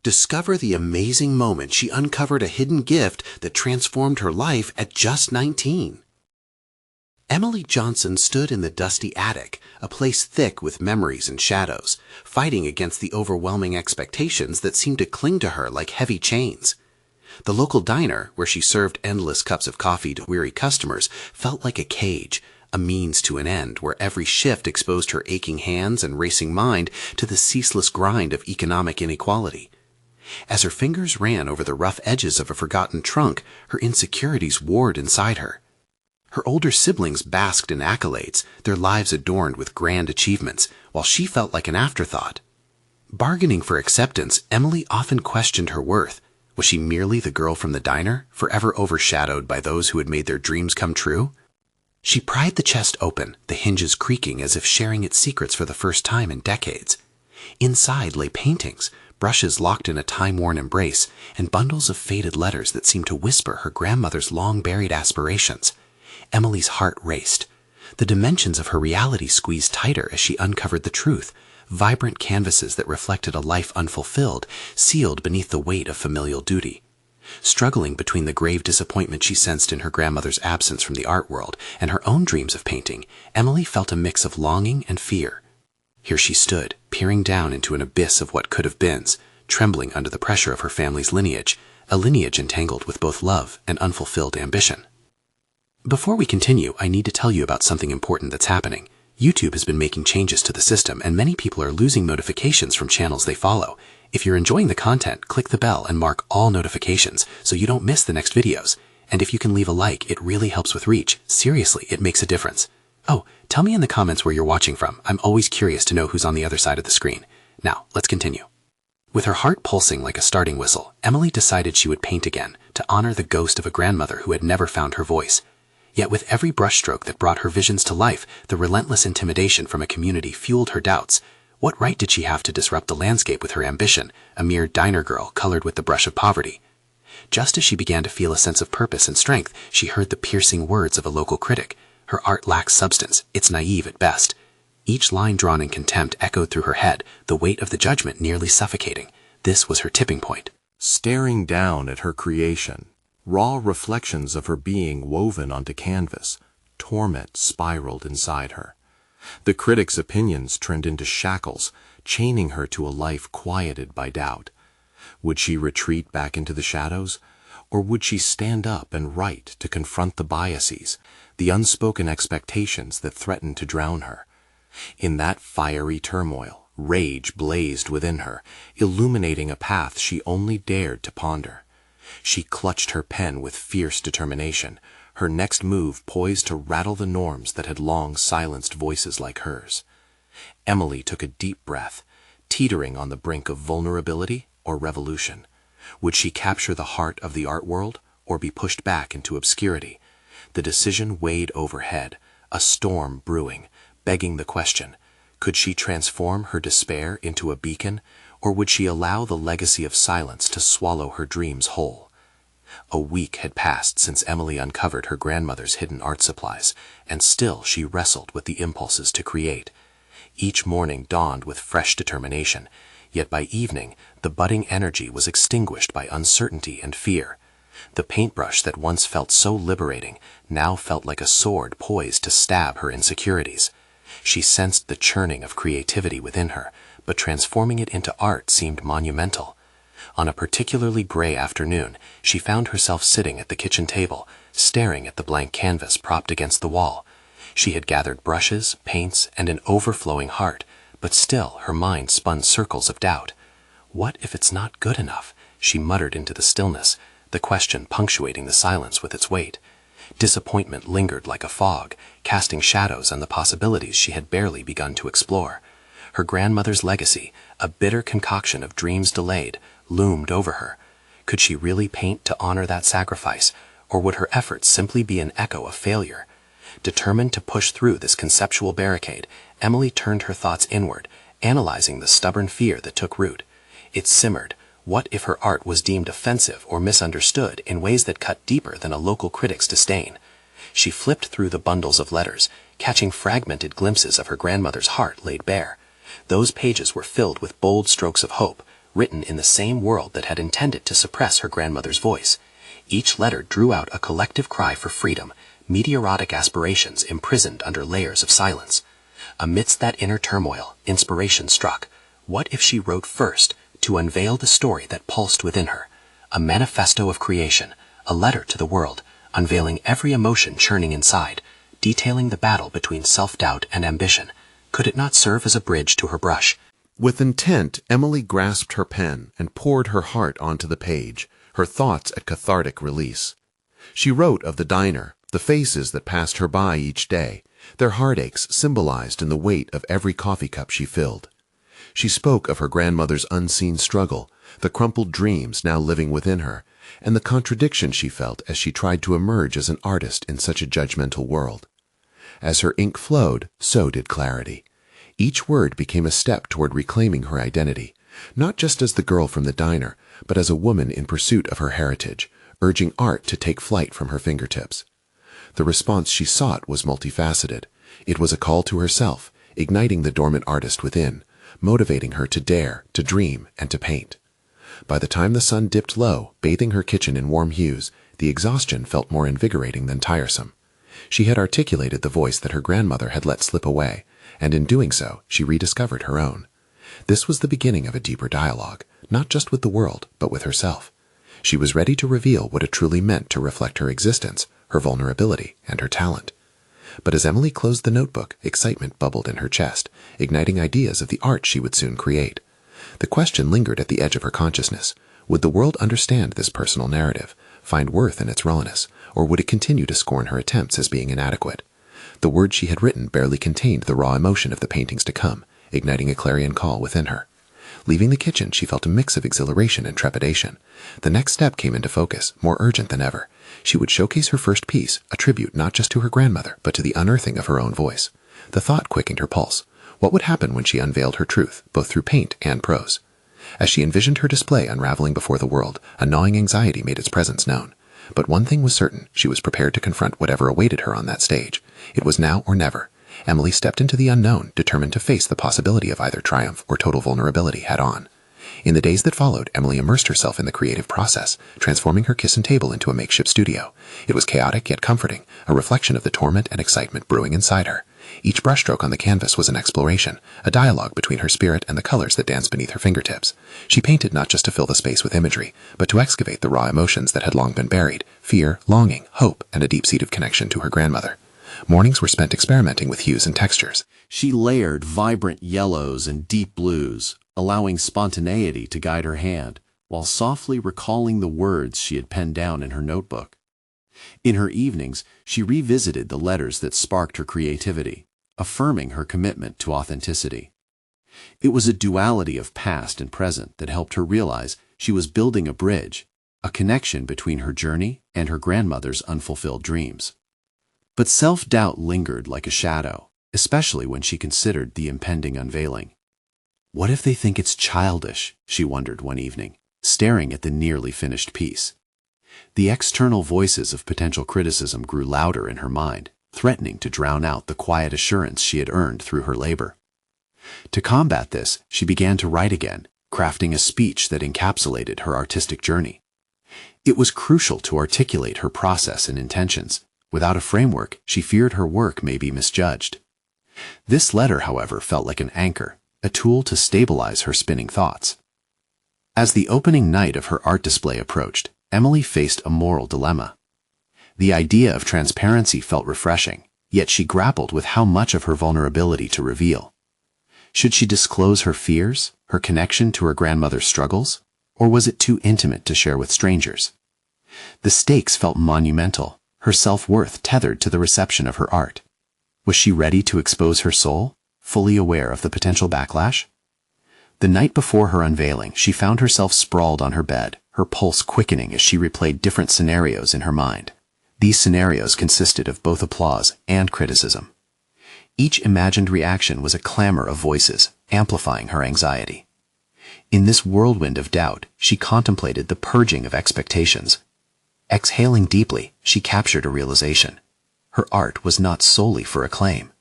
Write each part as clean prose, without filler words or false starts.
Discover the amazing moment she uncovered a hidden gift that transformed her life at just 19. Emily Johnson stood in the dusty attic, a place thick with memories and shadows, fighting against the overwhelming expectations that seemed to cling to her like heavy chains. The local diner, where she served endless cups of coffee to weary customers, felt like a cage, a means to an end where every shift exposed her aching hands and racing mind to the ceaseless grind of economic inequality. As her fingers ran over the rough edges of a forgotten trunk, her insecurities warred inside her. Her older siblings basked in accolades, their lives adorned with grand achievements, while she felt like an afterthought. Bargaining for acceptance, Emily often questioned her worth. Was she merely the girl from the diner, forever overshadowed by those who had made their dreams come true? She pried the chest open, the hinges creaking as if sharing its secrets for the first time in decades. Inside lay paintings, brushes locked in a time-worn embrace, and bundles of faded letters that seemed to whisper her grandmother's long-buried aspirations. Emily's heart raced. The dimensions of her reality squeezed tighter as she uncovered the truth, vibrant canvases that reflected a life unfulfilled, sealed beneath the weight of familial duty. Struggling between the grave disappointment she sensed in her grandmother's absence from the art world and her own dreams of painting, Emily felt a mix of longing and fear. Here she stood, peering down into an abyss of what could have beens, trembling under the pressure of her family's lineage, a lineage entangled with both love and unfulfilled ambition. Before we continue, I need to tell you about something important that's happening. YouTube has been making changes to the system, and many people are losing notifications from channels they follow. If you're enjoying the content, click the bell and mark all notifications so you don't miss the next videos. And if you can leave a like, it really helps with reach. Seriously, it makes a difference. Oh, tell me in the comments where you're watching from. I'm always curious to know who's on the other side of the screen. Now, let's continue. With her heart pulsing like a starting whistle, Emily decided she would paint again, to honor the ghost of a grandmother who had never found her voice. Yet with every brushstroke that brought her visions to life, the relentless intimidation from a community fueled her doubts. What right did she have to disrupt the landscape with her ambition, a mere diner girl colored with the brush of poverty? Just as she began to feel a sense of purpose and strength, she heard the piercing words of a local critic. Her art lacks substance, it's naive at best. Each line drawn in contempt echoed through her head, the weight of the judgment nearly suffocating. This was her tipping point. Staring down at her creation, raw reflections of her being woven onto canvas, torment spiraled inside her. The critic's opinions turned into shackles, chaining her to a life quieted by doubt. Would she retreat back into the shadows, or would she stand up and write to confront the biases, the unspoken expectations that threatened to drown her? In that fiery turmoil, rage blazed within her, illuminating a path she only dared to ponder. She clutched her pen with fierce determination, her next move poised to rattle the norms that had long silenced voices like hers. Emily took a deep breath, teetering on the brink of vulnerability or revolution. Would she capture the heart of the art world, or be pushed back into obscurity? The decision weighed overhead, a storm brewing, begging the question, could she transform her despair into a beacon, or would she allow the legacy of silence to swallow her dreams whole? A week had passed since Emily uncovered her grandmother's hidden art supplies, and still she wrestled with the impulses to create. Each morning dawned with fresh determination, yet by evening the budding energy was extinguished by uncertainty and fear. The paintbrush that once felt so liberating now felt like a sword poised to stab her insecurities. She sensed the churning of creativity within her, but transforming it into art seemed monumental. On a particularly gray afternoon, she found herself sitting at the kitchen table, staring at the blank canvas propped against the wall. She had gathered brushes, paints, and an overflowing heart, but still her mind spun circles of doubt. What if it's not good enough? She muttered into the stillness, the question punctuating the silence with its weight. Disappointment lingered like a fog, casting shadows on the possibilities she had barely begun to explore. Her grandmother's legacy, a bitter concoction of dreams delayed, loomed over her. Could she really paint to honor that sacrifice, or would her efforts simply be an echo of failure? Determined to push through this conceptual barricade, Emily turned her thoughts inward, analyzing the stubborn fear that took root. It simmered. What if her art was deemed offensive or misunderstood in ways that cut deeper than a local critic's disdain? She flipped through the bundles of letters, catching fragmented glimpses of her grandmother's heart laid bare. Those pages were filled with bold strokes of hope, written in the same world that had intended to suppress her grandmother's voice. Each letter drew out a collective cry for freedom, meteoric aspirations imprisoned under layers of silence. Amidst that inner turmoil, inspiration struck. What if she wrote first, to unveil the story that pulsed within her? A manifesto of creation, a letter to the world, unveiling every emotion churning inside, detailing the battle between self-doubt and ambition. Could it not serve as a bridge to her brush? With intent, Emily grasped her pen and poured her heart onto the page, her thoughts at cathartic release. She wrote of the diner, the faces that passed her by each day, their heartaches symbolized in the weight of every coffee cup she filled. She spoke of her grandmother's unseen struggle, the crumpled dreams now living within her, and the contradiction she felt as she tried to emerge as an artist in such a judgmental world. As her ink flowed, so did clarity. Each word became a step toward reclaiming her identity, not just as the girl from the diner, but as a woman in pursuit of her heritage, urging art to take flight from her fingertips. The response she sought was multifaceted. It was a call to herself, igniting the dormant artist within, motivating her to dare, to dream, and to paint. By the time the sun dipped low, bathing her kitchen in warm hues, the exhaustion felt more invigorating than tiresome. She had articulated the voice that her grandmother had let slip away, and in doing so, she rediscovered her own. This was the beginning of a deeper dialogue, not just with the world, but with herself. She was ready to reveal what it truly meant to reflect her existence, her vulnerability, and her talent. But as Emily closed the notebook, excitement bubbled in her chest, igniting ideas of the art she would soon create. The question lingered at the edge of her consciousness. Would the world understand this personal narrative, find worth in its rawness, or would it continue to scorn her attempts as being inadequate? The words she had written barely contained the raw emotion of the paintings to come, igniting a clarion call within her. Leaving the kitchen, she felt a mix of exhilaration and trepidation. The next step came into focus, more urgent than ever. She would showcase her first piece, a tribute not just to her grandmother, but to the unearthing of her own voice. The thought quickened her pulse. What would happen when she unveiled her truth, both through paint and prose? As she envisioned her display unraveling before the world, a gnawing anxiety made its presence known. But one thing was certain, she was prepared to confront whatever awaited her on that stage. It was now or never. Emily stepped into the unknown, determined to face the possibility of either triumph or total vulnerability head-on. In the days that followed, Emily immersed herself in the creative process, transforming her kitchen table into a makeshift studio. It was chaotic yet comforting, a reflection of the torment and excitement brewing inside her. Each brushstroke on the canvas was an exploration, a dialogue between her spirit and the colors that danced beneath her fingertips. She painted not just to fill the space with imagery, but to excavate the raw emotions that had long been buried: fear, longing, hope, and a deep-seated connection to her grandmother. Mornings were spent experimenting with hues and textures. She layered vibrant yellows and deep blues, allowing spontaneity to guide her hand, while softly recalling the words she had penned down in her notebook. In her evenings, she revisited the letters that sparked her creativity, affirming her commitment to authenticity. It was a duality of past and present that helped her realize she was building a bridge, a connection between her journey and her grandmother's unfulfilled dreams. But self-doubt lingered like a shadow, especially when she considered the impending unveiling. What if they think it's childish, she wondered one evening, staring at the nearly finished piece. The external voices of potential criticism grew louder in her mind, threatening to drown out the quiet assurance she had earned through her labor. To combat this, she began to write again, crafting a speech that encapsulated her artistic journey. It was crucial to articulate her process and intentions. Without a framework, she feared her work may be misjudged. This letter, however, felt like an anchor, a tool to stabilize her spinning thoughts. As the opening night of her art display approached, Emily faced a moral dilemma. The idea of transparency felt refreshing, yet she grappled with how much of her vulnerability to reveal. Should she disclose her fears, her connection to her grandmother's struggles, or was it too intimate to share with strangers? The stakes felt monumental, her self-worth tethered to the reception of her art. Was she ready to expose her soul, fully aware of the potential backlash? The night before her unveiling, she found herself sprawled on her bed, her pulse quickening as she replayed different scenarios in her mind. These scenarios consisted of both applause and criticism. Each imagined reaction was a clamor of voices, amplifying her anxiety. In this whirlwind of doubt, she contemplated the purging of expectations. Exhaling deeply, she captured a realization. Her art was not solely for acclaim.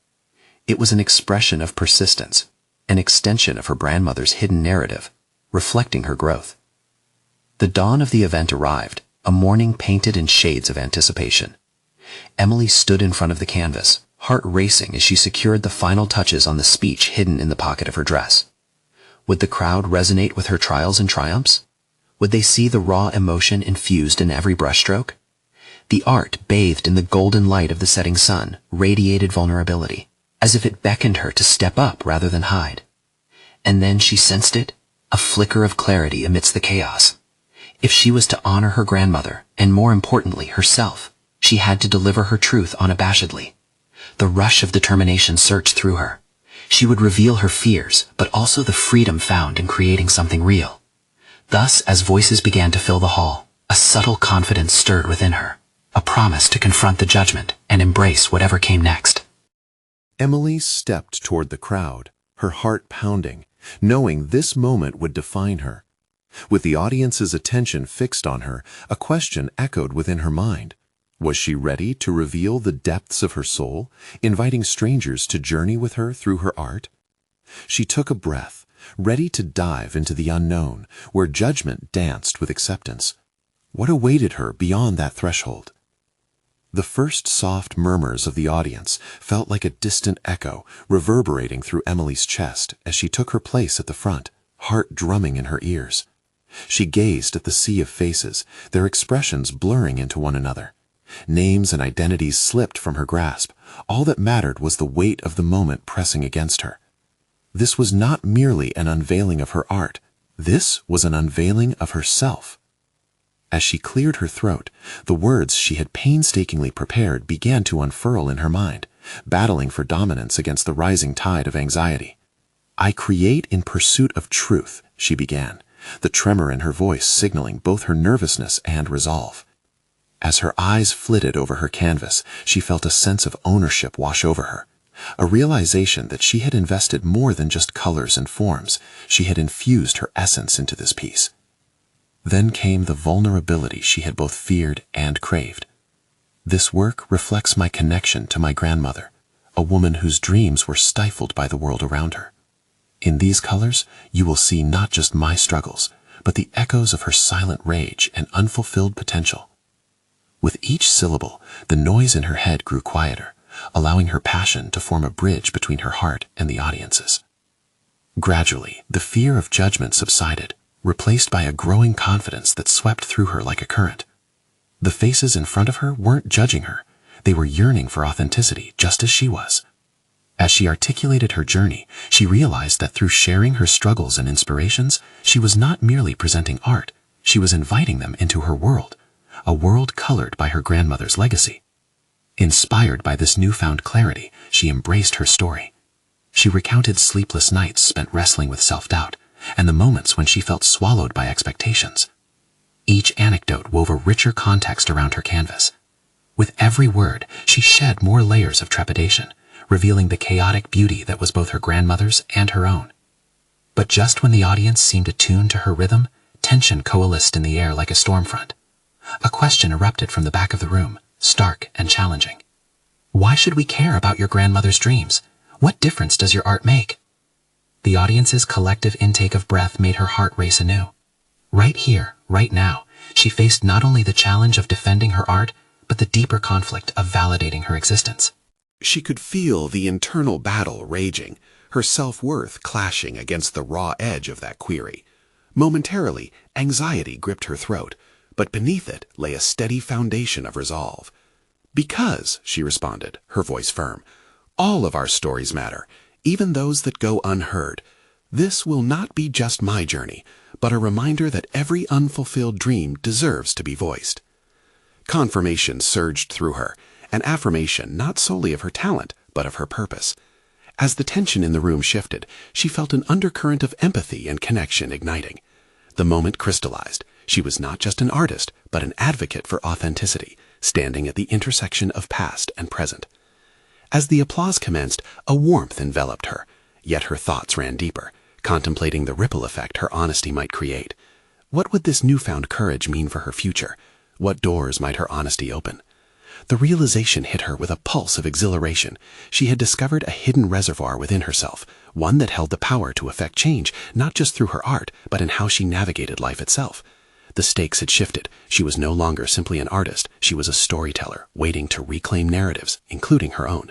It was an expression of persistence, an extension of her grandmother's hidden narrative. reflecting her growth. The dawn of the event arrived, a morning painted in shades of anticipation. Emily stood in front of the canvas, heart racing as she secured the final touches on the speech hidden in the pocket of her dress. Would the crowd resonate with her trials and triumphs? Would they see the raw emotion infused in every brushstroke? The art, bathed in the golden light of the setting sun, radiated vulnerability, as if it beckoned her to step up rather than hide. And then she sensed it, a flicker of clarity amidst the chaos. If she was to honor her grandmother, and more importantly, herself, she had to deliver her truth unabashedly. The rush of determination surged through her. She would reveal her fears, but also the freedom found in creating something real. Thus, as voices began to fill the hall, a subtle confidence stirred within her, a promise to confront the judgment and embrace whatever came next. Emily stepped toward the crowd, her heart pounding, knowing this moment would define her. With the audience's attention fixed on her, a question echoed within her mind. Was she ready to reveal the depths of her soul, inviting strangers to journey with her through her art? She took a breath, ready to dive into the unknown, where judgment danced with acceptance. What awaited her beyond that threshold? The first soft murmurs of the audience felt like a distant echo reverberating through Emily's chest as she took her place at the front, heart drumming in her ears. She gazed at the sea of faces, their expressions blurring into one another. Names and identities slipped from her grasp. All that mattered was the weight of the moment pressing against her. This was not merely an unveiling of her art. This was an unveiling of herself. As she cleared her throat, the words she had painstakingly prepared began to unfurl in her mind, battling for dominance against the rising tide of anxiety. "I create in pursuit of truth," she began, the tremor in her voice signaling both her nervousness and resolve. As her eyes flitted over her canvas, she felt a sense of ownership wash over her, a realization that she had invested more than just colors and forms. She had infused her essence into this piece. Then came the vulnerability she had both feared and craved. "This work reflects my connection to my grandmother, a woman whose dreams were stifled by the world around her. In these colors, you will see not just my struggles, but the echoes of her silent rage and unfulfilled potential." With each syllable, the noise in her head grew quieter, allowing her passion to form a bridge between her heart and the audience's. Gradually, the fear of judgment subsided, replaced by a growing confidence that swept through her like a current. The faces in front of her weren't judging her. They were yearning for authenticity, just as she was. As she articulated her journey, she realized that through sharing her struggles and inspirations, she was not merely presenting art, she was inviting them into her world, a world colored by her grandmother's legacy. Inspired by this newfound clarity, she embraced her story. She recounted sleepless nights spent wrestling with self-doubt, and the moments when she felt swallowed by expectations. Each anecdote wove a richer context around her canvas. With every word, she shed more layers of trepidation, revealing the chaotic beauty that was both her grandmother's and her own. But just when the audience seemed attuned to her rhythm, tension coalesced in the air like a storm front. A question erupted from the back of the room, stark and challenging. "Why should we care about your grandmother's dreams? What difference does your art make?" The audience's collective intake of breath made her heart race anew. Right here, right now, she faced not only the challenge of defending her art, but the deeper conflict of validating her existence. She could feel the internal battle raging, her self-worth clashing against the raw edge of that query. Momentarily, anxiety gripped her throat, but beneath it lay a steady foundation of resolve. "Because," she responded, her voice firm, "all of our stories matter, even those that go unheard. This will not be just my journey, but a reminder that every unfulfilled dream deserves to be voiced." Confirmation surged through her, an affirmation not solely of her talent, but of her purpose. As the tension in the room shifted, she felt an undercurrent of empathy and connection igniting. The moment crystallized. She was not just an artist, but an advocate for authenticity, standing at the intersection of past and present. As the applause commenced, a warmth enveloped her, yet her thoughts ran deeper, contemplating the ripple effect her honesty might create. What would this newfound courage mean for her future? What doors might her honesty open? The realization hit her with a pulse of exhilaration. She had discovered a hidden reservoir within herself, one that held the power to effect change, not just through her art, but in how she navigated life itself. The stakes had shifted. She was no longer simply an artist. She was a storyteller, waiting to reclaim narratives, including her own.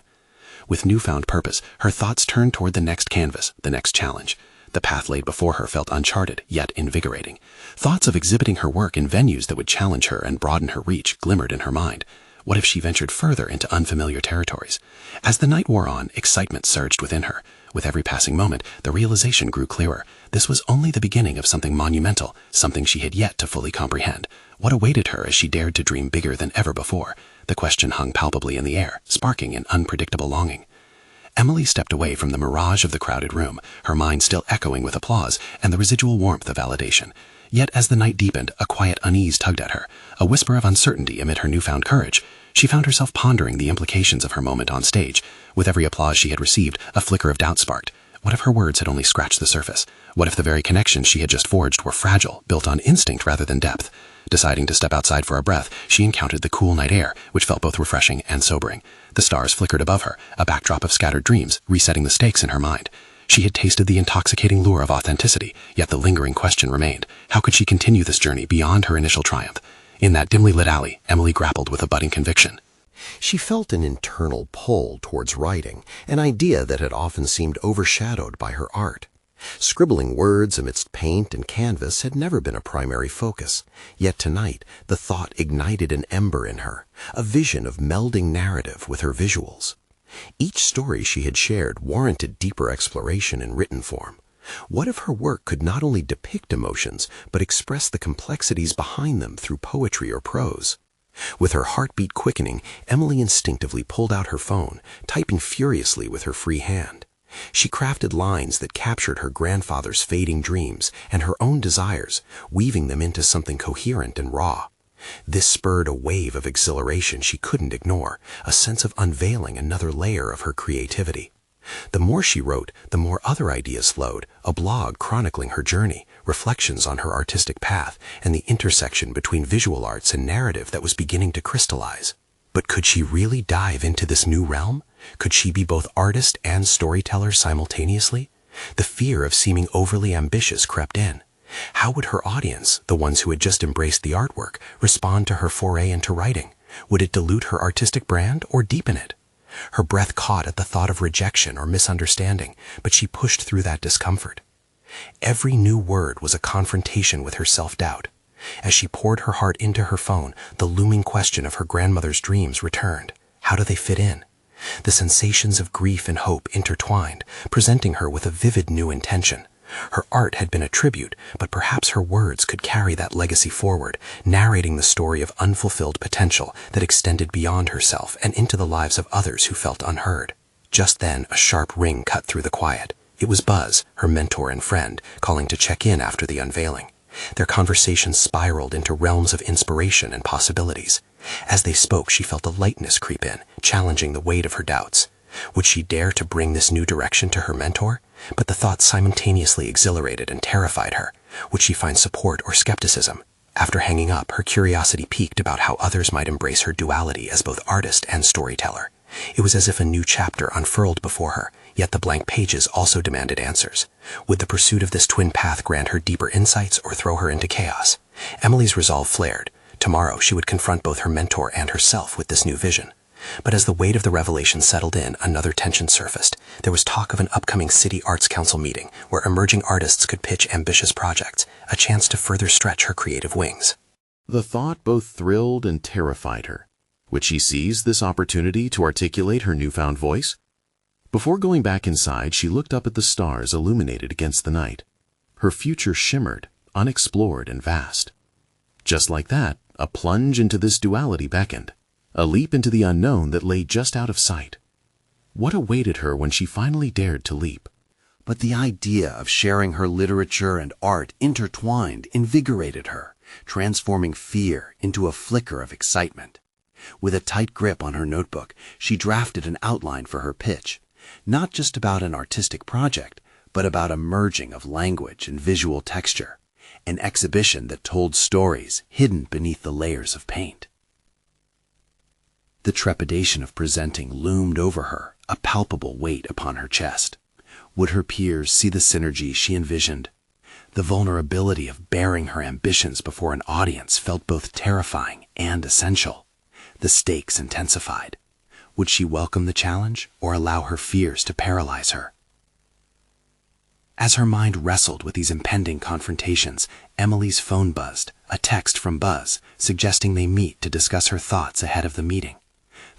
With newfound purpose, her thoughts turned toward the next canvas, the next challenge. The path laid before her felt uncharted, yet invigorating. Thoughts of exhibiting her work in venues that would challenge her and broaden her reach glimmered in her mind. What if she ventured further into unfamiliar territories? As the night wore on, excitement surged within her. With every passing moment, the realization grew clearer. This was only the beginning of something monumental, something she had yet to fully comprehend. What awaited her as she dared to dream bigger than ever before? The question hung palpably in the air, sparking an unpredictable longing. Emily stepped away from the mirage of the crowded room, her mind still echoing with applause and the residual warmth of validation. Yet as the night deepened, a quiet unease tugged at her, a whisper of uncertainty amid her newfound courage. She found herself pondering the implications of her moment on stage. With every applause she had received, a flicker of doubt sparked. What if her words had only scratched the surface? What if the very connections she had just forged were fragile, built on instinct rather than depth? Deciding to step outside for a breath, she encountered the cool night air, which felt both refreshing and sobering. The stars flickered above her, a backdrop of scattered dreams, resetting the stakes in her mind. She had tasted the intoxicating lure of authenticity, yet the lingering question remained. How could she continue this journey beyond her initial triumph? In that dimly lit alley, Emily grappled with a budding conviction. She felt an internal pull towards writing, an idea that had often seemed overshadowed by her art. Scribbling words amidst paint and canvas had never been a primary focus, yet tonight the thought ignited an ember in her, a vision of melding narrative with her visuals. Each story she had shared warranted deeper exploration in written form. What if her work could not only depict emotions, but express the complexities behind them through poetry or prose? With her heartbeat quickening, Emily instinctively pulled out her phone, typing furiously with her free hand. She crafted lines that captured her grandfather's fading dreams and her own desires, weaving them into something coherent and raw. This spurred a wave of exhilaration she couldn't ignore, a sense of unveiling another layer of her creativity. The more she wrote, the more other ideas flowed, a blog chronicling her journey, reflections on her artistic path, and the intersection between visual arts and narrative that was beginning to crystallize. But could she really dive into this new realm? Could she be both artist and storyteller simultaneously? The fear of seeming overly ambitious crept in. How would her audience, the ones who had just embraced the artwork, respond to her foray into writing? Would it dilute her artistic brand or deepen it? Her breath caught at the thought of rejection or misunderstanding, but she pushed through that discomfort. Every new word was a confrontation with her self-doubt. As she poured her heart into her phone, the looming question of her grandmother's dreams returned. How do they fit in? The sensations of grief and hope intertwined, presenting her with a vivid new intention. Her art had been a tribute, but perhaps her words could carry that legacy forward, narrating the story of unfulfilled potential that extended beyond herself and into the lives of others who felt unheard. Just then, a sharp ring cut through the quiet. It was Buzz, her mentor and friend, calling to check in after the unveiling. Their conversation spiraled into realms of inspiration and possibilities. As they spoke, she felt a lightness creep in, challenging the weight of her doubts. Would she dare to bring this new direction to her mentor? But the thought simultaneously exhilarated and terrified her. Would she find support or skepticism? After hanging up, her curiosity piqued about how others might embrace her duality as both artist and storyteller. It was as if a new chapter unfurled before her, yet the blank pages also demanded answers. Would the pursuit of this twin path grant her deeper insights or throw her into chaos? Emily's resolve flared. Tomorrow she would confront both her mentor and herself with this new vision. But as the weight of the revelation settled in, another tension surfaced. There was talk of an upcoming City Arts Council meeting where emerging artists could pitch ambitious projects, a chance to further stretch her creative wings. The thought both thrilled and terrified her. Would she seize this opportunity to articulate her newfound voice? Before going back inside, she looked up at the stars illuminated against the night. Her future shimmered, unexplored and vast. Just like that, a plunge into this duality beckoned. A leap into the unknown that lay just out of sight. What awaited her when she finally dared to leap? But the idea of sharing her literature and art intertwined invigorated her, transforming fear into a flicker of excitement. With a tight grip on her notebook, she drafted an outline for her pitch, not just about an artistic project, but about a merging of language and visual texture, an exhibition that told stories hidden beneath the layers of paint. The trepidation of presenting loomed over her, a palpable weight upon her chest. Would her peers see the synergy she envisioned? The vulnerability of bearing her ambitions before an audience felt both terrifying and essential. The stakes intensified. Would she welcome the challenge or allow her fears to paralyze her? As her mind wrestled with these impending confrontations, Emily's phone buzzed, a text from Buzz suggesting they meet to discuss her thoughts ahead of the meeting.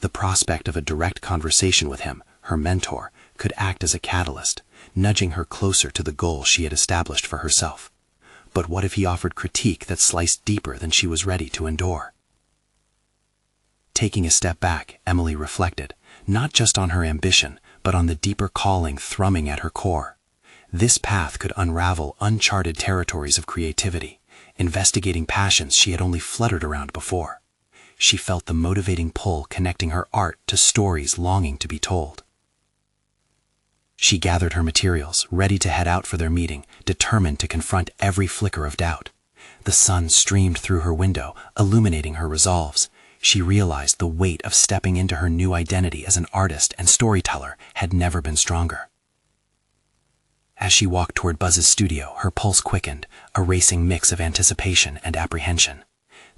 The prospect of a direct conversation with him, her mentor, could act as a catalyst, nudging her closer to the goal she had established for herself. But what if he offered critique that sliced deeper than she was ready to endure? Taking a step back, Emily reflected, not just on her ambition, but on the deeper calling thrumming at her core. This path could unravel uncharted territories of creativity, investigating passions she had only fluttered around before. She felt the motivating pull connecting her art to stories longing to be told. She gathered her materials, ready to head out for their meeting, determined to confront every flicker of doubt. The sun streamed through her window, illuminating her resolves. She realized the weight of stepping into her new identity as an artist and storyteller had never been stronger. As she walked toward Buzz's studio, her pulse quickened, a racing mix of anticipation and apprehension.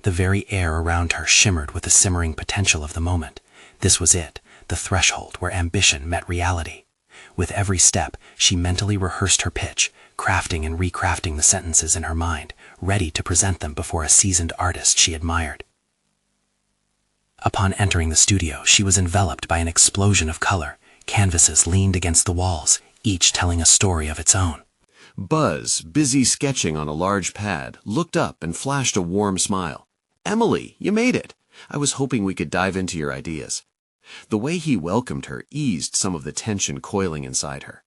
The very air around her shimmered with the simmering potential of the moment. This was it, the threshold where ambition met reality. With every step, she mentally rehearsed her pitch, crafting and recrafting the sentences in her mind, ready to present them before a seasoned artist she admired. Upon entering the studio, she was enveloped by an explosion of color. Canvases leaned against the walls, each telling a story of its own. Buzz, busy sketching on a large pad, looked up and flashed a warm smile. "Emily, you made it! I was hoping we could dive into your ideas." The way he welcomed her eased some of the tension coiling inside her.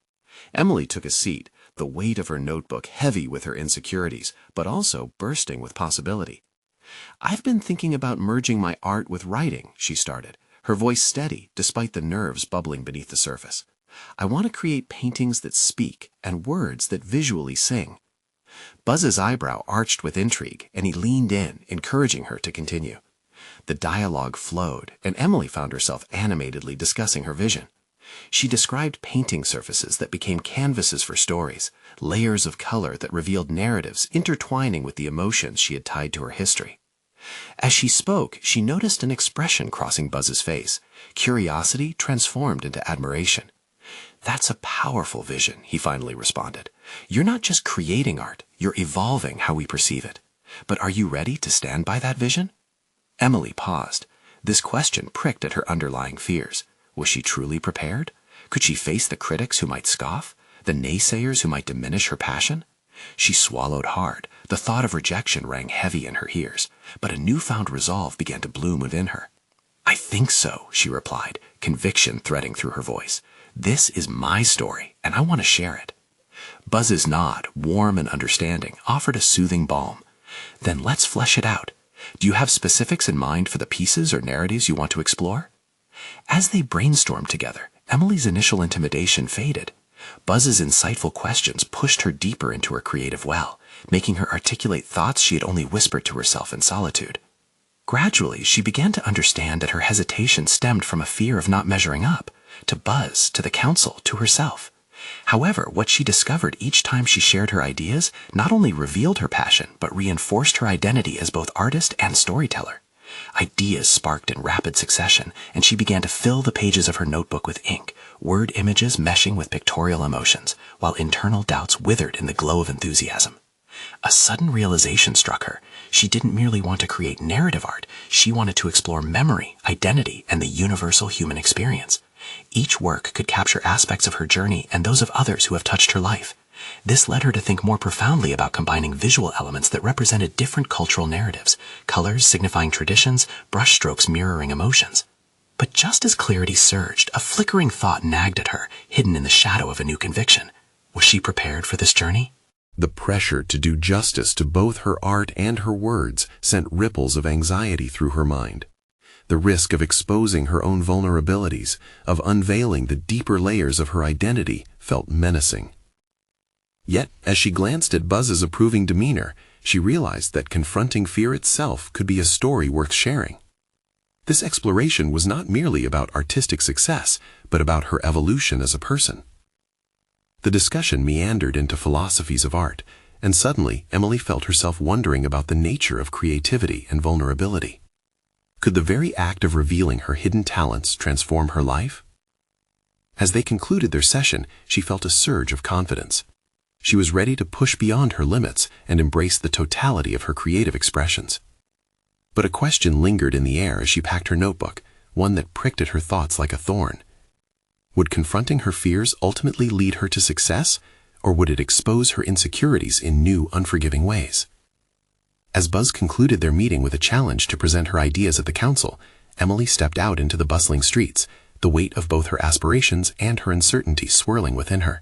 Emily took a seat, the weight of her notebook heavy with her insecurities, but also bursting with possibility. "I've been thinking about merging my art with writing," she started, her voice steady despite the nerves bubbling beneath the surface. "I want to create paintings that speak and words that visually sing." Buzz's eyebrow arched with intrigue, and he leaned in, encouraging her to continue. The dialogue flowed, and Emily found herself animatedly discussing her vision. She described painting surfaces that became canvases for stories, layers of color that revealed narratives intertwining with the emotions she had tied to her history. As she spoke, she noticed an expression crossing Buzz's face, curiosity transformed into admiration. "That's a powerful vision," he finally responded. "You're not just creating art, you're evolving how we perceive it. But are you ready to stand by that vision?" Emily paused. This question pricked at her underlying fears. Was she truly prepared? Could she face the critics who might scoff? The naysayers who might diminish her passion? She swallowed hard. The thought of rejection rang heavy in her ears, but a newfound resolve began to bloom within her. "I think so," she replied, conviction threading through her voice. "This is my story, and I want to share it." Buzz's nod, warm and understanding, offered a soothing balm. "Then let's flesh it out. Do you have specifics in mind for the pieces or narratives you want to explore?" As they brainstormed together, Emily's initial intimidation faded. Buzz's insightful questions pushed her deeper into her creative well, making her articulate thoughts she had only whispered to herself in solitude. Gradually, she began to understand that her hesitation stemmed from a fear of not measuring up, to Buzz, to the council, to herself. However, what she discovered each time she shared her ideas not only revealed her passion, but reinforced her identity as both artist and storyteller. Ideas sparked in rapid succession, and she began to fill the pages of her notebook with ink, word images meshing with pictorial emotions, while internal doubts withered in the glow of enthusiasm. A sudden realization struck her. She didn't merely want to create narrative art, she wanted to explore memory, identity, and the universal human experience. Each work could capture aspects of her journey and those of others who have touched her life. This led her to think more profoundly about combining visual elements that represented different cultural narratives, colors signifying traditions, brushstrokes mirroring emotions. But just as clarity surged, a flickering thought nagged at her, hidden in the shadow of a new conviction. Was she prepared for this journey? The pressure to do justice to both her art and her words sent ripples of anxiety through her mind. The risk of exposing her own vulnerabilities, of unveiling the deeper layers of her identity, felt menacing. Yet, as she glanced at Buzz's approving demeanor, she realized that confronting fear itself could be a story worth sharing. This exploration was not merely about artistic success, but about her evolution as a person. The discussion meandered into philosophies of art, and suddenly Emily felt herself wondering about the nature of creativity and vulnerability. Could the very act of revealing her hidden talents transform her life? As they concluded their session, she felt a surge of confidence. She was ready to push beyond her limits and embrace the totality of her creative expressions. But a question lingered in the air as she packed her notebook, one that pricked at her thoughts like a thorn. Would confronting her fears ultimately lead her to success, or would it expose her insecurities in new, unforgiving ways? As Buzz concluded their meeting with a challenge to present her ideas at the council, Emily stepped out into the bustling streets, the weight of both her aspirations and her uncertainty swirling within her.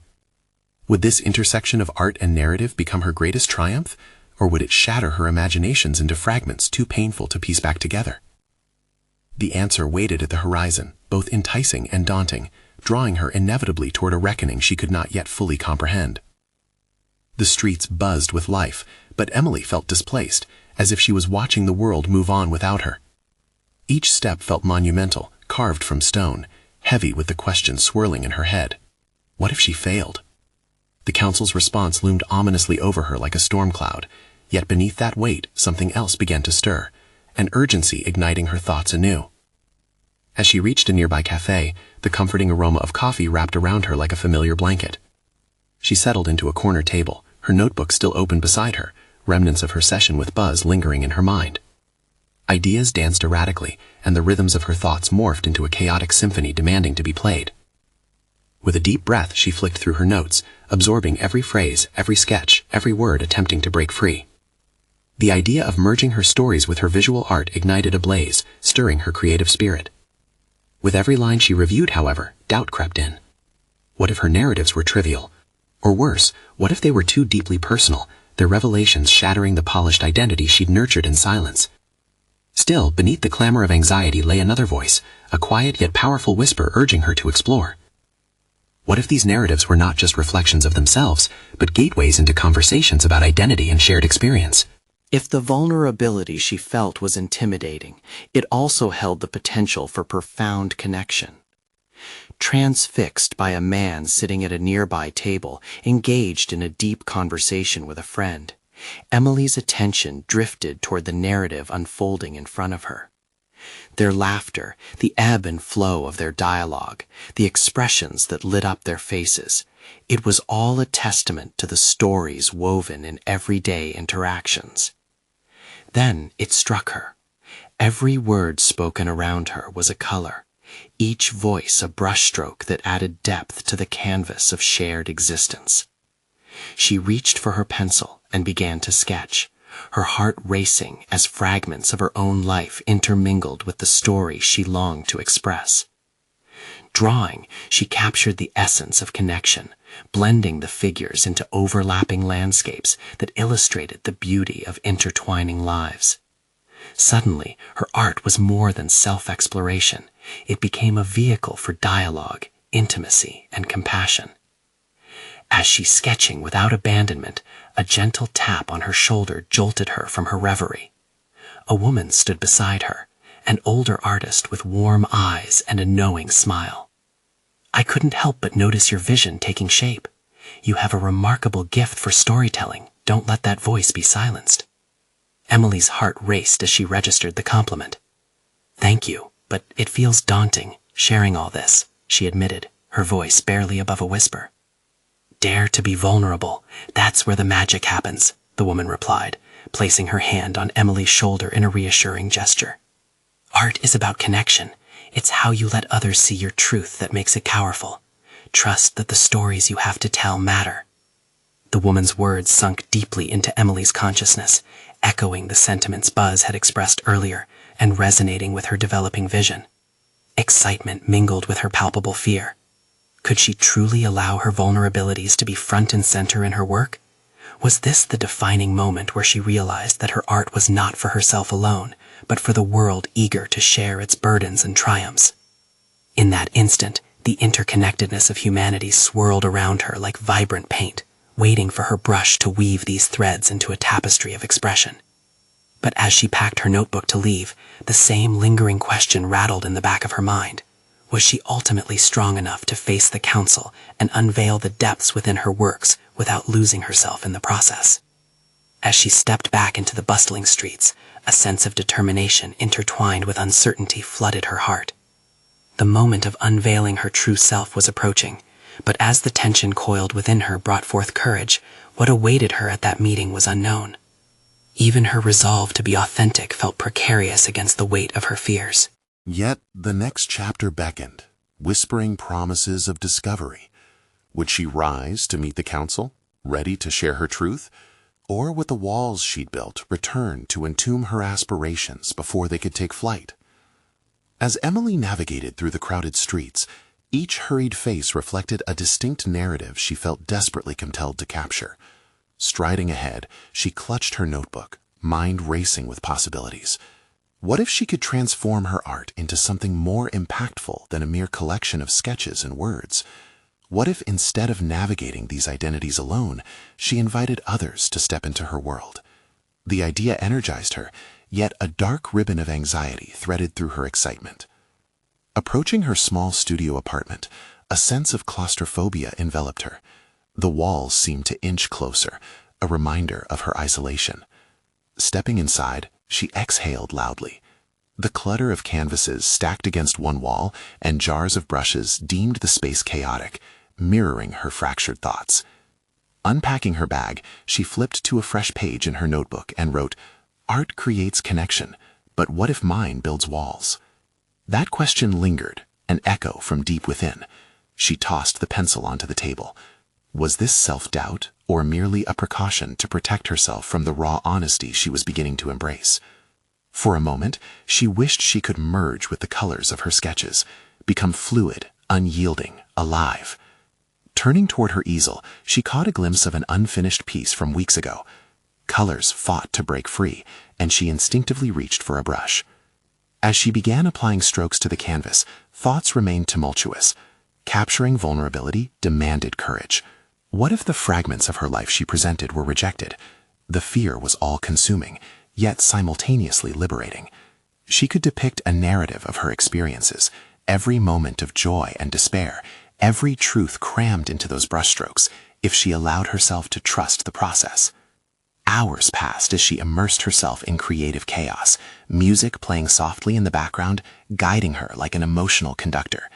Would this intersection of art and narrative become her greatest triumph, or would it shatter her imaginations into fragments too painful to piece back together? The answer waited at the horizon, both enticing and daunting, drawing her inevitably toward a reckoning she could not yet fully comprehend. The streets buzzed with life, but Emily felt displaced, as if she was watching the world move on without her. Each step felt monumental, carved from stone, heavy with the question swirling in her head. What if she failed? The council's response loomed ominously over her like a storm cloud, yet beneath that weight something else began to stir, an urgency igniting her thoughts anew. As she reached a nearby cafe, the comforting aroma of coffee wrapped around her like a familiar blanket. She settled into a corner table, her notebook still open beside her, remnants of her session with Buzz lingering in her mind. Ideas danced erratically, and the rhythms of her thoughts morphed into a chaotic symphony demanding to be played. With a deep breath, she flicked through her notes, absorbing every phrase, every sketch, every word attempting to break free. The idea of merging her stories with her visual art ignited a blaze, stirring her creative spirit. With every line she reviewed, however, doubt crept in. What if her narratives were trivial? Or worse, what if they were too deeply personal, their revelations shattering the polished identity she'd nurtured in silence? Still, beneath the clamor of anxiety lay another voice, a quiet yet powerful whisper urging her to explore. What if these narratives were not just reflections of themselves, but gateways into conversations about identity and shared experience? If the vulnerability she felt was intimidating, it also held the potential for profound connection. Transfixed by a man sitting at a nearby table, engaged in a deep conversation with a friend, Emily's attention drifted toward the narrative unfolding in front of her. Their laughter, the ebb and flow of their dialogue, the expressions that lit up their faces, it was all a testament to the stories woven in everyday interactions. Then it struck her. Every word spoken around her was a color, each voice a brushstroke that added depth to the canvas of shared existence. She reached for her pencil and began to sketch, her heart racing as fragments of her own life intermingled with the story she longed to express. Drawing, she captured the essence of connection, blending the figures into overlapping landscapes that illustrated the beauty of intertwining lives. Suddenly, her art was more than self-exploration. It became a vehicle for dialogue, intimacy, and compassion. As she's sketching without abandonment, a gentle tap on her shoulder jolted her from her reverie. A woman stood beside her, an older artist with warm eyes and a knowing smile. "I couldn't help but notice your vision taking shape. You have a remarkable gift for storytelling. Don't let that voice be silenced." Emily's heart raced as she registered the compliment. "Thank you, but it feels daunting, sharing all this," she admitted, her voice barely above a whisper. "Dare to be vulnerable. That's where the magic happens," the woman replied, placing her hand on Emily's shoulder in a reassuring gesture. "Art is about connection. It's how you let others see your truth that makes it powerful. Trust that the stories you have to tell matter." The woman's words sunk deeply into Emily's consciousness, echoing the sentiments Buzz had expressed earlier and resonating with her developing vision. Excitement mingled with her palpable fear. Could she truly allow her vulnerabilities to be front and center in her work? Was this the defining moment where she realized that her art was not for herself alone, but for the world eager to share its burdens and triumphs? In that instant, the interconnectedness of humanity swirled around her like vibrant paint, waiting for her brush to weave these threads into a tapestry of expression. But as she packed her notebook to leave, the same lingering question rattled in the back of her mind. Was she ultimately strong enough to face the council and unveil the depths within her works without losing herself in the process? As she stepped back into the bustling streets, a sense of determination intertwined with uncertainty flooded her heart. The moment of unveiling her true self was approaching, but as the tension coiled within her brought forth courage, what awaited her at that meeting was unknown. Even her resolve to be authentic felt precarious against the weight of her fears. Yet the next chapter beckoned, whispering promises of discovery. Would she rise to meet the council, ready to share her truth? Or would the walls she'd built return to entomb her aspirations before they could take flight? As Emily navigated through the crowded streets, each hurried face reflected a distinct narrative she felt desperately compelled to capture. Striding ahead, she clutched her notebook, mind racing with possibilities. What if she could transform her art into something more impactful than a mere collection of sketches and words? What if instead of navigating these identities alone, she invited others to step into her world? The idea energized her, yet a dark ribbon of anxiety threaded through her excitement. Approaching her small studio apartment, a sense of claustrophobia enveloped her. The walls seemed to inch closer, a reminder of her isolation. Stepping inside, she exhaled loudly. The clutter of canvases stacked against one wall and jars of brushes deemed the space chaotic, mirroring her fractured thoughts. Unpacking her bag, she flipped to a fresh page in her notebook and wrote, "Art creates connection, but what if mind builds walls?" That question lingered, an echo from deep within. She tossed the pencil onto the table. Was this self-doubt, or merely a precaution to protect herself from the raw honesty she was beginning to embrace? For a moment, she wished she could merge with the colors of her sketches, become fluid, unyielding, alive. Turning toward her easel, she caught a glimpse of an unfinished piece from weeks ago. Colors fought to break free, and she instinctively reached for a brush. As she began applying strokes to the canvas, thoughts remained tumultuous. Capturing vulnerability demanded courage. What if the fragments of her life she presented were rejected? The fear was all-consuming, yet simultaneously liberating. She could depict a narrative of her experiences, every moment of joy and despair, every truth crammed into those brushstrokes, if she allowed herself to trust the process. Hours passed as she immersed herself in creative chaos, music playing softly in the background, guiding her like an emotional conductor.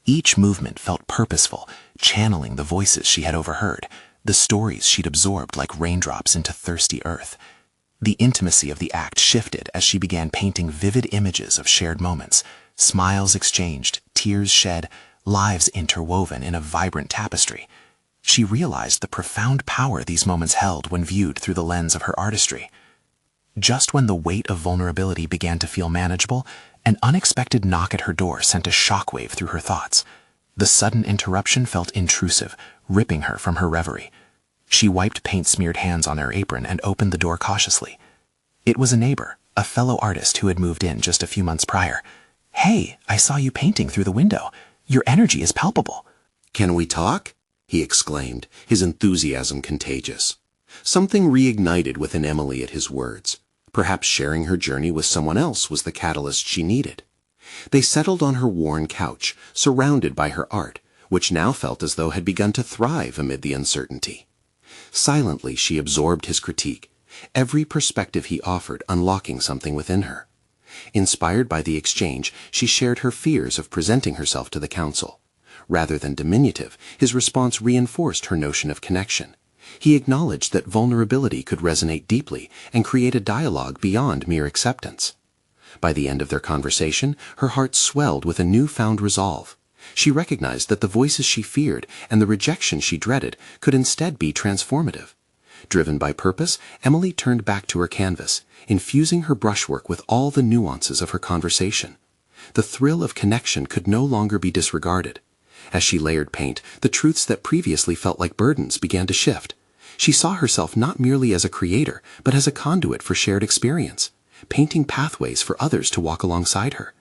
Each movement felt purposeful, channeling the voices she had overheard, the stories she'd absorbed like raindrops into thirsty earth. The intimacy of the act shifted as she began painting vivid images of shared moments, smiles exchanged, tears shed, lives interwoven in a vibrant tapestry. She realized the profound power these moments held when viewed through the lens of her artistry. Just when the weight of vulnerability began to feel manageable, an unexpected knock at her door sent a shockwave through her thoughts. The sudden interruption felt intrusive, ripping her from her reverie. She wiped paint-smeared hands on her apron and opened the door cautiously. It was a neighbor, a fellow artist who had moved in just a few months prior. "Hey, I saw you painting through the window. Your energy is palpable." "Can we talk?" he exclaimed, his enthusiasm contagious. Something reignited within Emily at his words. Perhaps sharing her journey with someone else was the catalyst she needed. They settled on her worn couch, surrounded by her art, which now felt as though had begun to thrive amid the uncertainty. Silently, she absorbed his critique, every perspective he offered unlocking something within her. Inspired by the exchange, she shared her fears of presenting herself to the council. Rather than diminutive, his response reinforced her notion of connection. He acknowledged that vulnerability could resonate deeply and create a dialogue beyond mere acceptance. By the end of their conversation, her heart swelled with a newfound resolve. She recognized that the voices she feared and the rejection she dreaded could instead be transformative. Driven by purpose, Emily turned back to her canvas, infusing her brushwork with all the nuances of her conversation. The thrill of connection could no longer be disregarded. As she layered paint, the truths that previously felt like burdens began to shift. She saw herself not merely as a creator, but as a conduit for shared experience, painting pathways for others to walk alongside her.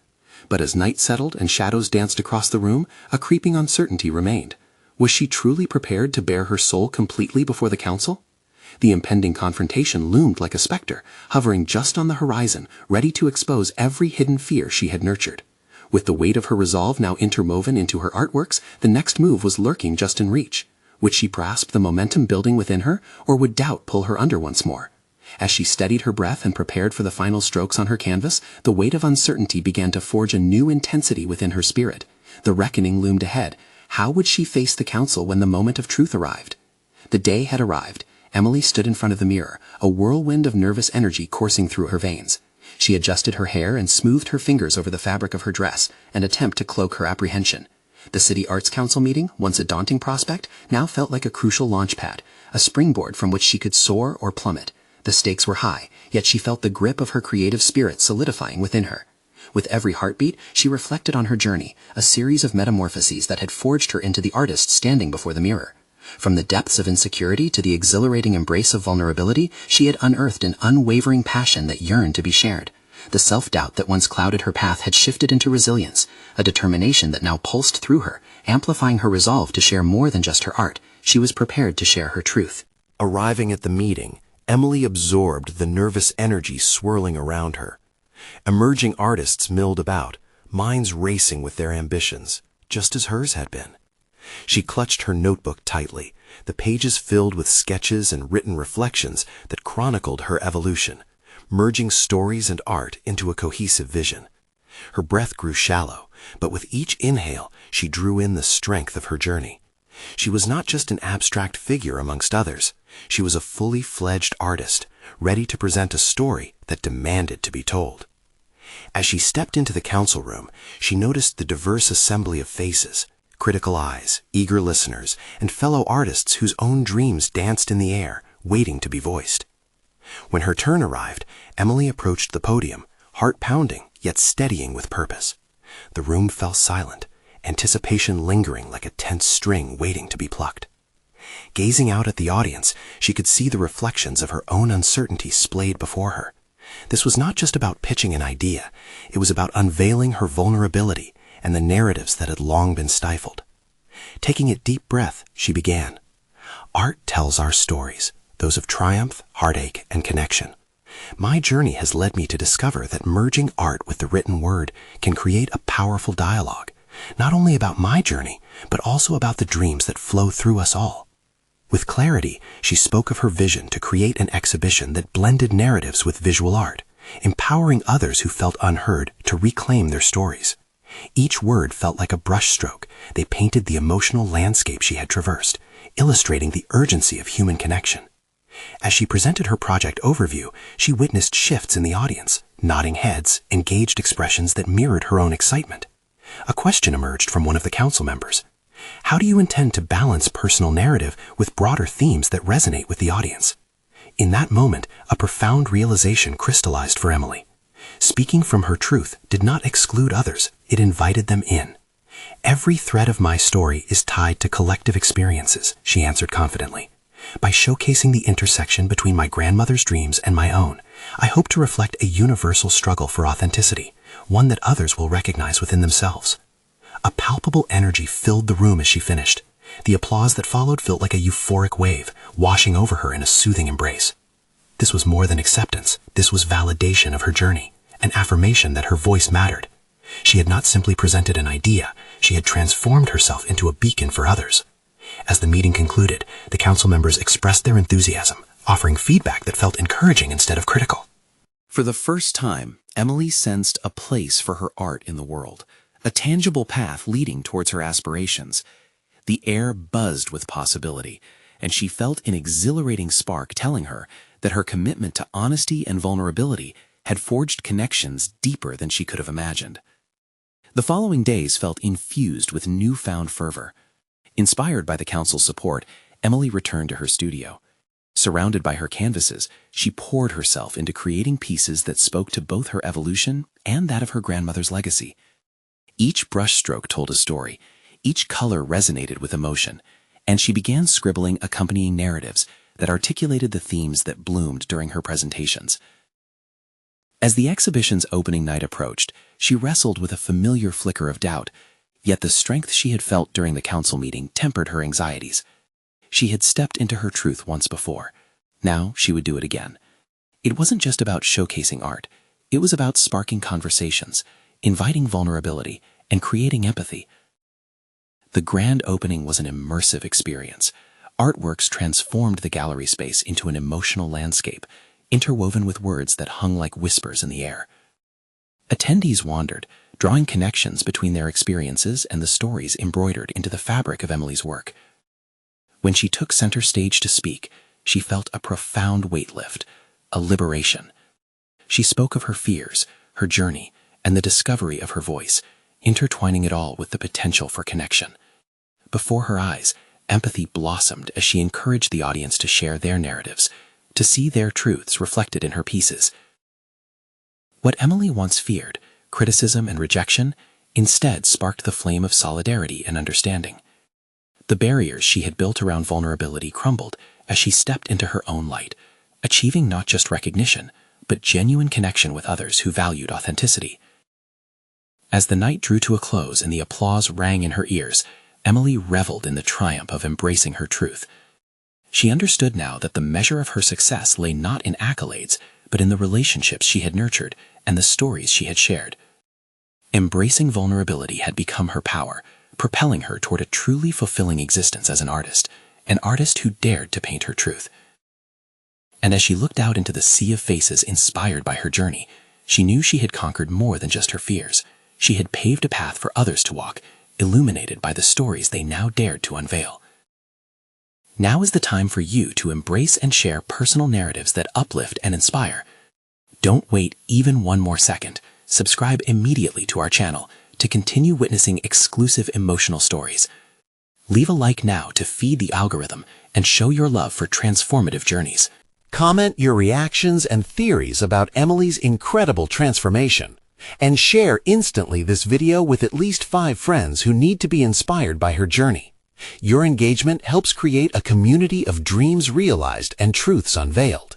But as night settled and shadows danced across the room, a creeping uncertainty remained. Was she truly prepared to bare her soul completely before the council? The impending confrontation loomed like a specter, hovering just on the horizon, ready to expose every hidden fear she had nurtured. With the weight of her resolve now interwoven into her artworks, the next move was lurking just in reach. Would she grasp the momentum building within her, or would doubt pull her under once more? As she steadied her breath and prepared for the final strokes on her canvas, the weight of uncertainty began to forge a new intensity within her spirit. The reckoning loomed ahead. How would she face the council when the moment of truth arrived? The day had arrived. Emily stood in front of the mirror, a whirlwind of nervous energy coursing through her veins. She adjusted her hair and smoothed her fingers over the fabric of her dress, an attempt to cloak her apprehension. The City Arts Council meeting, once a daunting prospect, now felt like a crucial launch pad, a springboard from which she could soar or plummet. The stakes were high, yet she felt the grip of her creative spirit solidifying within her. With every heartbeat, she reflected on her journey, a series of metamorphoses that had forged her into the artist standing before the mirror. From the depths of insecurity to the exhilarating embrace of vulnerability, she had unearthed an unwavering passion that yearned to be shared. The self-doubt that once clouded her path had shifted into resilience, a determination that now pulsed through her, amplifying her resolve to share more than just her art. She was prepared to share her truth. Arriving at the meeting, Emily absorbed the nervous energy swirling around her. Emerging artists milled about, minds racing with their ambitions, just as hers had been. She clutched her notebook tightly, the pages filled with sketches and written reflections that chronicled her evolution, merging stories and art into a cohesive vision. Her breath grew shallow, but with each inhale, she drew in the strength of her journey. She was not just an abstract figure amongst others. She was a fully fledged artist, ready to present a story that demanded to be told. As she stepped into the council room, she noticed the diverse assembly of faces, critical eyes, eager listeners, and fellow artists whose own dreams danced in the air, waiting to be voiced. When her turn arrived, Emily approached the podium, heart pounding, yet steadying with purpose. The room fell silent, anticipation lingering like a tense string waiting to be plucked. Gazing out at the audience, she could see the reflections of her own uncertainty splayed before her. This was not just about pitching an idea, it was about unveiling her vulnerability and the narratives that had long been stifled. Taking a deep breath, she began. Art tells our stories, those of triumph, heartache, and connection. My journey has led me to discover that merging art with the written word can create a powerful dialogue, not only about my journey, but also about the dreams that flow through us all. With clarity, she spoke of her vision to create an exhibition that blended narratives with visual art, empowering others who felt unheard to reclaim their stories. Each word felt like a brushstroke. They painted the emotional landscape she had traversed, illustrating the urgency of human connection. As she presented her project overview, she witnessed shifts in the audience, nodding heads, engaged expressions that mirrored her own excitement. A question emerged from one of the council members. How do you intend to balance personal narrative with broader themes that resonate with the audience? In that moment, a profound realization crystallized for Emily. Speaking from her truth did not exclude others, it invited them in. Every thread of my story is tied to collective experiences, she answered confidently. By showcasing the intersection between my grandmother's dreams and my own, I hope to reflect a universal struggle for authenticity, one that others will recognize within themselves. A palpable energy filled the room as she finished. The applause that followed felt like a euphoric wave, washing over her in a soothing embrace. This was more than acceptance. This was validation of her journey, an affirmation that her voice mattered. She had not simply presented an idea, she had transformed herself into a beacon for others. As the meeting concluded, the council members expressed their enthusiasm, offering feedback that felt encouraging instead of critical. For the first time, Emily sensed a place for her art in the world, a tangible path leading towards her aspirations. The air buzzed with possibility, and she felt an exhilarating spark telling her that her commitment to honesty and vulnerability had forged connections deeper than she could have imagined. The following days felt infused with newfound fervor. Inspired by the council's support, Emily returned to her studio. Surrounded by her canvases, she poured herself into creating pieces that spoke to both her evolution and that of her grandmother's legacy. Each brushstroke told a story, each color resonated with emotion, and she began scribbling accompanying narratives that articulated the themes that bloomed during her presentations. As the exhibition's opening night approached, she wrestled with a familiar flicker of doubt, yet the strength she had felt during the council meeting tempered her anxieties. She had stepped into her truth once before. Now she would do it again. It wasn't just about showcasing art. It was about sparking conversations, inviting vulnerability, and creating empathy. The grand opening was an immersive experience. Artworks transformed the gallery space into an emotional landscape, interwoven with words that hung like whispers in the air. Attendees wandered, drawing connections between their experiences and the stories embroidered into the fabric of Emily's work. When she took center stage to speak, she felt a profound weight lift, a liberation. She spoke of her fears, her journey, and the discovery of her voice, intertwining it all with the potential for connection. Before her eyes, empathy blossomed as she encouraged the audience to share their narratives, to see their truths reflected in her pieces. What Emily once feared, criticism and rejection, instead sparked the flame of solidarity and understanding. The barriers she had built around vulnerability crumbled as she stepped into her own light, achieving not just recognition, but genuine connection with others who valued authenticity. As the night drew to a close and the applause rang in her ears, Emily reveled in the triumph of embracing her truth. She understood now that the measure of her success lay not in accolades, but in the relationships she had nurtured and the stories she had shared. Embracing vulnerability had become her power, propelling her toward a truly fulfilling existence as an artist who dared to paint her truth. And as she looked out into the sea of faces inspired by her journey, she knew she had conquered more than just her fears. She had paved a path for others to walk, illuminated by the stories they now dared to unveil. Now is the time for you to embrace and share personal narratives that uplift and inspire. Don't wait even one more second. Subscribe immediately to our channel to continue witnessing exclusive emotional stories. Leave a like now to feed the algorithm and show your love for transformative journeys. Comment your reactions and theories about Emily's incredible transformation, and share instantly this video with at least 5 friends who need to be inspired by her journey. Your engagement helps create a community of dreams realized and truths unveiled.